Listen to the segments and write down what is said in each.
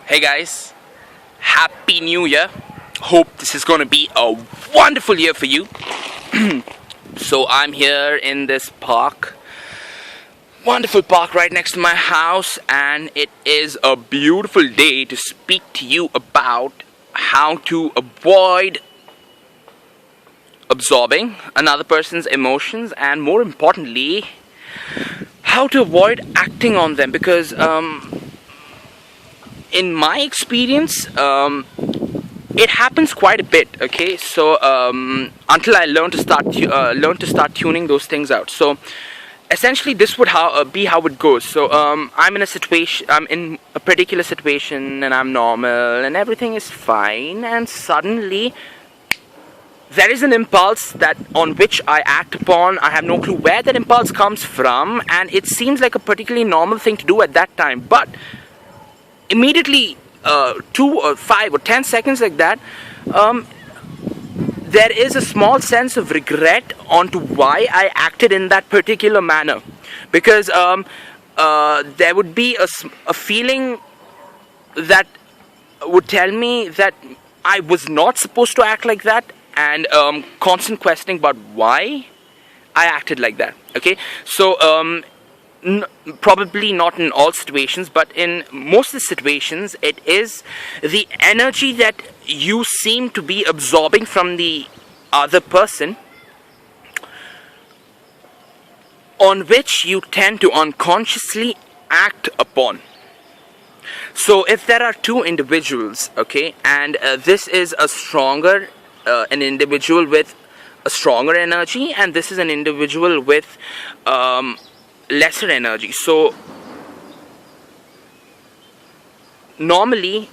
Hey guys, Happy New Year. Hope this is going to be a wonderful year for you. So I'm here in this park, wonderful park right next to my house, and it is a beautiful day to speak to you about how to avoid absorbing another person's emotions, and more importantly, how to avoid acting on them, because in my experience, it happens quite a bit. Okay, so until I learn to start tuning those things out. So essentially, this would be how it goes. So I'm in a particular situation, and I'm normal, and everything is fine, and suddenly there is an impulse that on which I act upon. I have no clue where that impulse comes from, and it seems like a particularly normal thing to do at that time, but immediately 2 or 5 or 10 seconds like that, there is a small sense of regret onto why I acted in that particular manner, because there would be a feeling that would tell me that I was not supposed to act like that, and constant questioning about why I acted like that. Okay, so probably not in all situations, but in most of the situations, it is the energy that you seem to be absorbing from the other person, on which you tend to unconsciously act upon. So if there are two individuals, okay, and this is an individual with a stronger energy, and this is an individual with lesser energy. So normally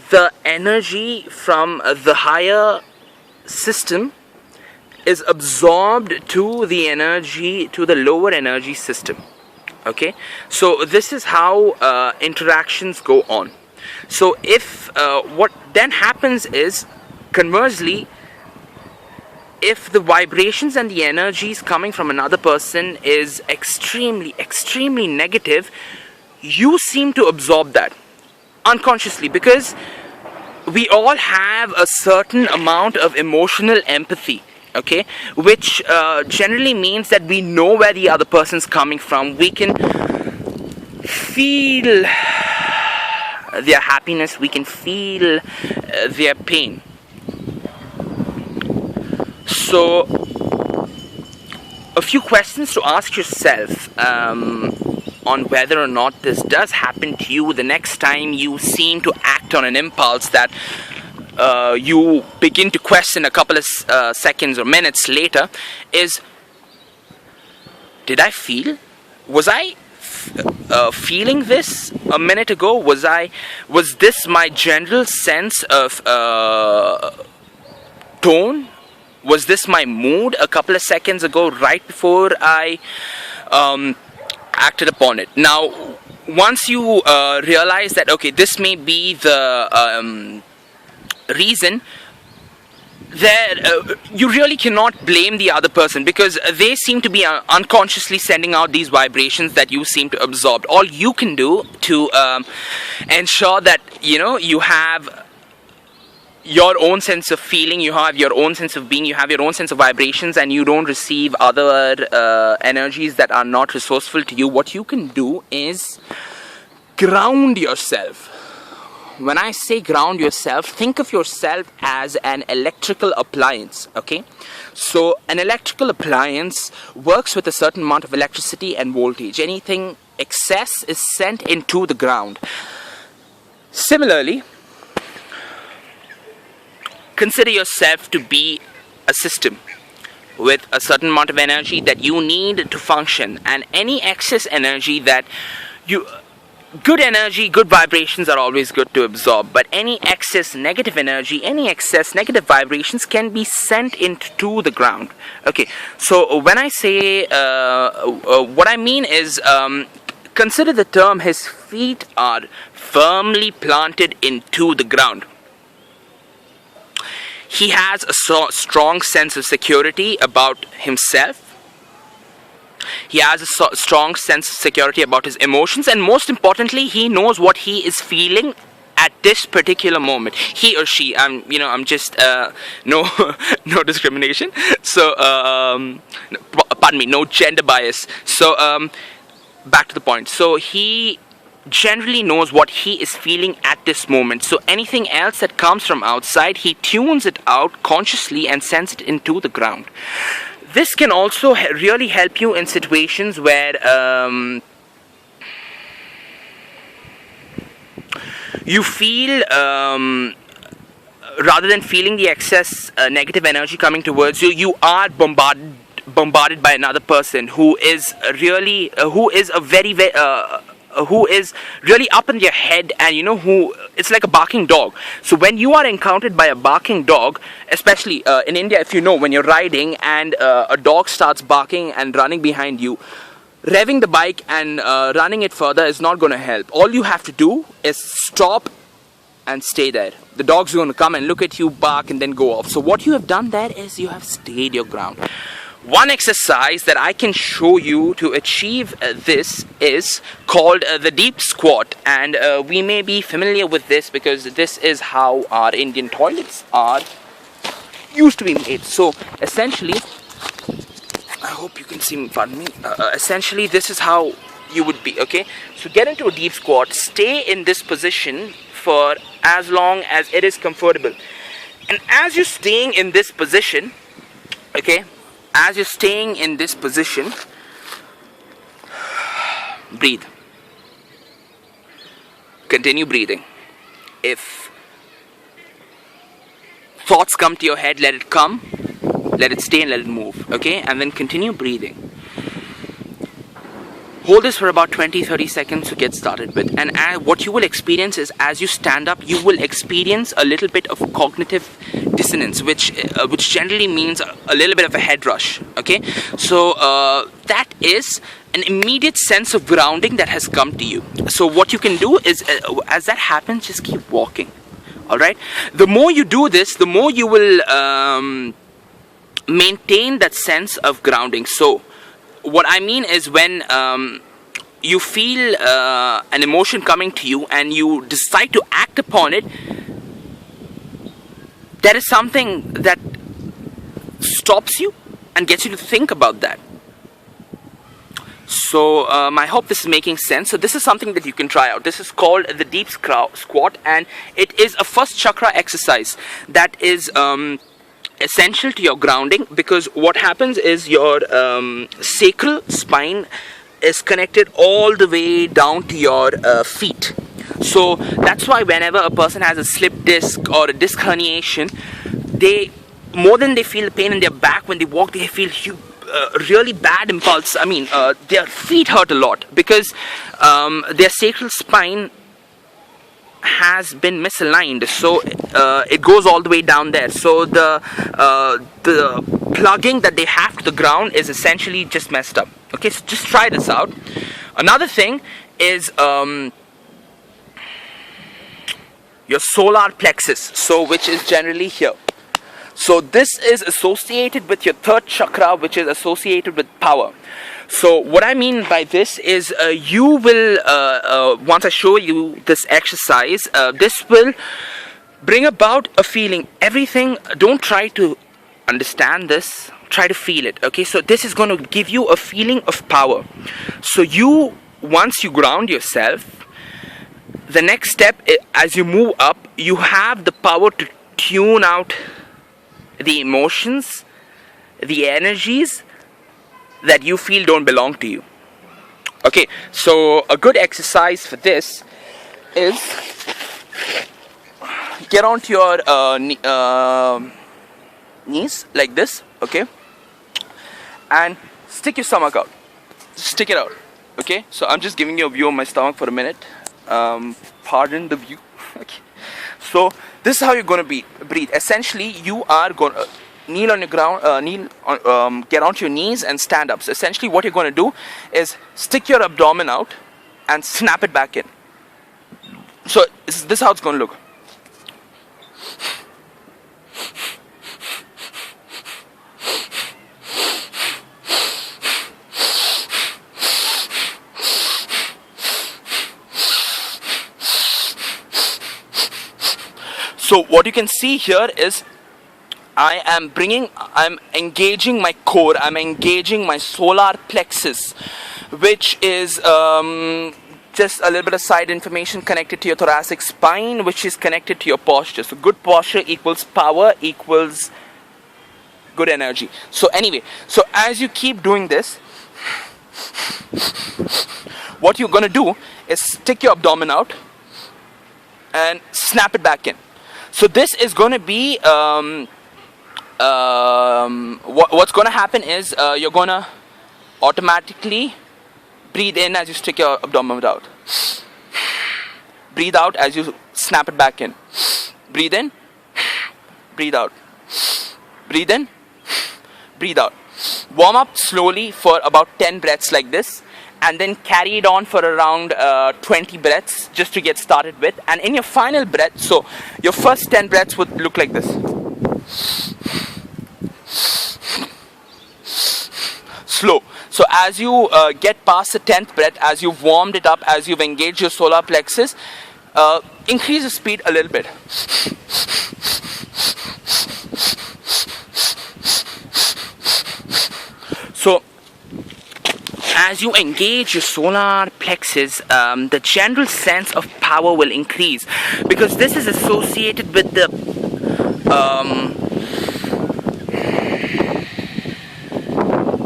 the energy from the higher system is absorbed to the lower energy system. Okay, so this is how interactions go on. So if what then happens is, conversely, if the vibrations and the energies coming from another person is extremely negative, you seem to absorb that unconsciously, because we all have a certain amount of emotional empathy, okay, which generally means that we know where the other person's coming from. We can feel their happiness, we can feel their pain. So, a few questions to ask yourself on whether or not this does happen to you the next time you seem to act on an impulse that you begin to question a couple of seconds or minutes later is, was I feeling this a minute ago? Was this my general sense of tone? Was this my mood a couple of seconds ago, right before I acted upon it? Now, once you realize that, okay, this may be the reason, you really cannot blame the other person, because they seem to be unconsciously sending out these vibrations that you seem to absorb. All you can do to ensure that you have your own sense of feeling, you have your own sense of being, you have your own sense of vibrations, and you don't receive other energies that are not resourceful to you. What you can do is ground yourself. When I say ground yourself, think of yourself as an electrical appliance, okay? So an electrical appliance works with a certain amount of electricity and voltage. Anything excess is sent into the ground. Similarly, consider yourself to be a system with a certain amount of energy that you need to function, and any excess energy good energy, good vibrations are always good to absorb, but any excess negative energy, any excess negative vibrations can be sent into the ground. Okay, so when I say what I mean is, consider the term, his feet are firmly planted into the ground. He has a strong sense of security about himself. He has a strong sense of security about his emotions, and most importantly, he knows what he is feeling at this particular moment, he or she, I'm just no no discrimination, so pardon me, no gender bias. So back to the point. So he generally knows what he is feeling at this moment. So anything else that comes from outside, he tunes it out consciously and sends it into the ground. This can also really help you in situations where you feel, rather than feeling the excess negative energy coming towards you, you are bombarded by another person who is really who is really up in their head, and who, it's like a barking dog. So when you are encountered by a barking dog, especially in India, if you know, when you're riding and a dog starts barking and running behind you, revving the bike and running it further is not going to help. All you have to do is stop and stay there. The dog's going to come and look at you, bark, and then go off. So what you have done there is you have stayed your ground. One exercise that I can show you to achieve this is called the deep squat, and we may be familiar with this because this is how our Indian toilets are used to be made. So essentially, I hope you can see me, pardon me, essentially this is how you would be, okay? So get into a deep squat, stay in this position for as long as it is comfortable, and as you're staying in this position, okay, as you're staying in this position, breathe. Continue breathing. If thoughts come to your head, let it come, let it stay, and let it move, okay? And then continue breathing. Hold this for about 20-30 seconds to get started with, and what you will experience is, as you stand up, you will experience a little bit of cognitive dissonance, which generally means a little bit of a head rush, okay? So that is an immediate sense of grounding that has come to you. So what you can do is, as that happens, just keep walking, all right? The more you do this, the more you will maintain that sense of grounding. So what I mean is, when you feel an emotion coming to you and you decide to act upon it, there is something that stops you and gets you to think about that. So I hope this is making sense. So this is something that you can try out. This is called the deep squat, and it is a first chakra exercise that is essential to your grounding, because what happens is your sacral spine is connected all the way down to your feet. So that's why whenever a person has a slip disc or a disc herniation, they, more than they feel the pain in their back when they walk, they feel really bad impulse. I mean, their feet hurt a lot because their sacral spine has been misaligned, so it goes all the way down there. So the plugging that they have to the ground is essentially just messed up. Okay, so just try this out. Another thing is your solar plexus, so which is generally here. So this is associated with your third chakra, which is associated with power. So what I mean by this is, you will, once I show you this exercise, this will bring about a feeling. Everything, don't try to understand this, try to feel it, okay? So this is going to give you a feeling of power. So you, once you ground yourself, the next step, as you move up, you have the power to tune out the emotions, the energies that you feel don't belong to you. Okay, so a good exercise for this is, get onto your knees like this, okay, and stick your stomach out. Stick it out, okay? So I'm just giving you a view of my stomach for a minute. Pardon the view. Okay. So this is how you're going to breathe. Essentially, you are going to kneel on your ground, get onto your knees and stand up. So essentially what you're going to do is stick your abdomen out and snap it back in. So this is how it's going to look. So what you can see here is I'm engaging my core, I'm engaging my solar plexus, which is just a little bit of side information connected to your thoracic spine, which is connected to your posture. So good posture equals power equals good energy. So anyway, so as you keep doing this, what you're going to do is stick your abdomen out and snap it back in. So this is going to be what's going to happen is you're going to automatically breathe in as you stick your abdomen out. Breathe out as you snap it back in. Breathe in, breathe out. Breathe in, breathe out. Warm up slowly for about 10 breaths like this, and then carry it on for around 20 breaths just to get started with. And in your final breath, so your first 10 breaths would look like this. Slow. So as you get past the 10th breath, as you've warmed it up, as you've engaged your solar plexus, increase the speed a little bit. So as you engage your solar plexus, the general sense of power will increase, because this is associated with the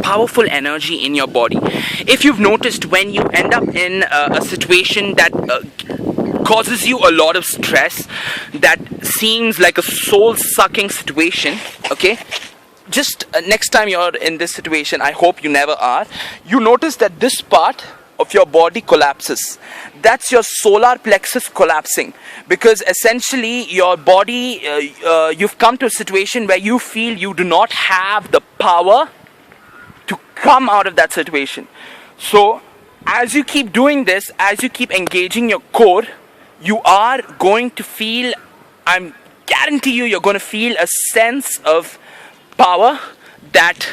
powerful energy in your body. If you've noticed, when you end up in a situation that causes you a lot of stress, that seems like a soul-sucking situation, okay, just next time you're in this situation, I hope you never are, you notice that this part of your body collapses. That's your solar plexus collapsing, because essentially your body, you've come to a situation where you feel you do not have the power to come out of that situation. So as you keep doing this, as you keep engaging your core, you are going to feel, I guarantee you, you're going to feel a sense of power that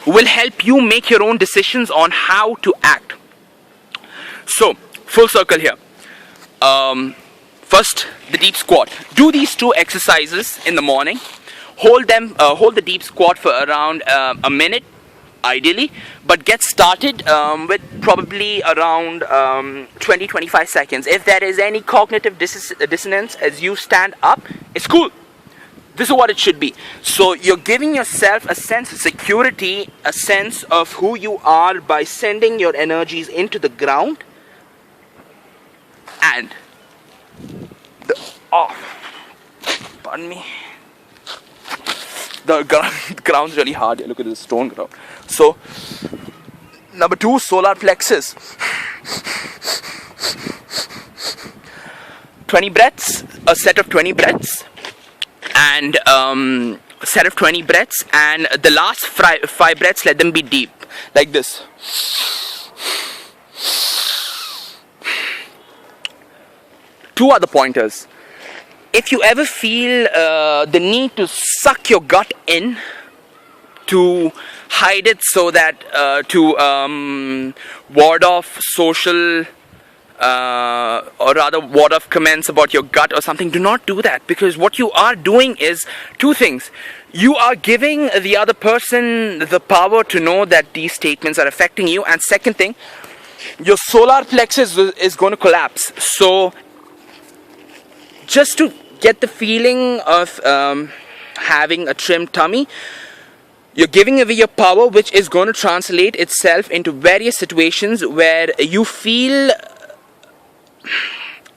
will help you make your own decisions on how to act. So full circle here. First, the deep squat. Do these two exercises in the morning. Hold the deep squat for around a minute, ideally, but get started with probably around 20-25 seconds. If there is any cognitive dissonance as you stand up, it's cool. This is what it should be. So you're giving yourself a sense of security, a sense of who you are by sending your energies into the ground. And pardon me. The ground's really hard here. Look at this stone ground. So, number 2, solar plexus. 20 breaths, a set of 20 breaths, and a set of 20 breaths, and the last 5 breaths, let them be deep, like this. Two other pointers. If you ever feel the need to suck your gut in to hide it, so that to ward off social or rather ward off comments about your gut or something, do not do that, because what you are doing is 2 things. You are giving the other person the power to know that these statements are affecting you, and second thing, your solar plexus is going to collapse. So just to get the feeling of having a trimmed tummy, you're giving away your power, which is going to translate itself into various situations where you feel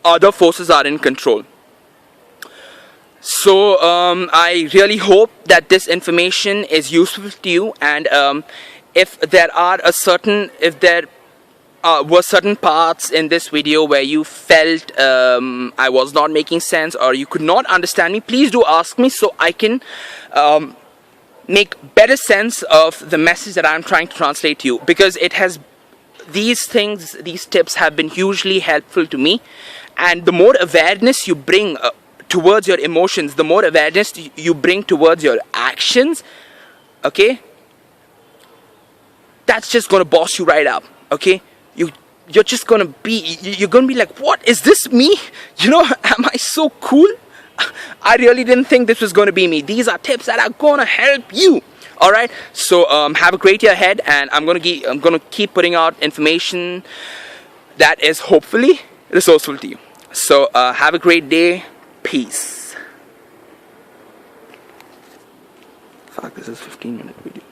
other forces are in control. So I really hope that this information is useful to you, and if there were certain parts in this video where you felt I was not making sense, or you could not understand me, please do ask me, so I can make better sense of the message that I'm trying to translate to you, because these tips have been hugely helpful to me. And the more awareness you bring towards your emotions, the more awareness you bring towards your actions, okay, that's just going to boss you right up, okay? You're just going to be, you're going to be like, what, is this me? You know, am I so cool? I really didn't think this was going to be me. These are tips that are going to help you. All right. So have a great year ahead, and I'm going to keep putting out information that is hopefully resourceful to you. So have a great day. Peace. Fuck, this is 15-minute video.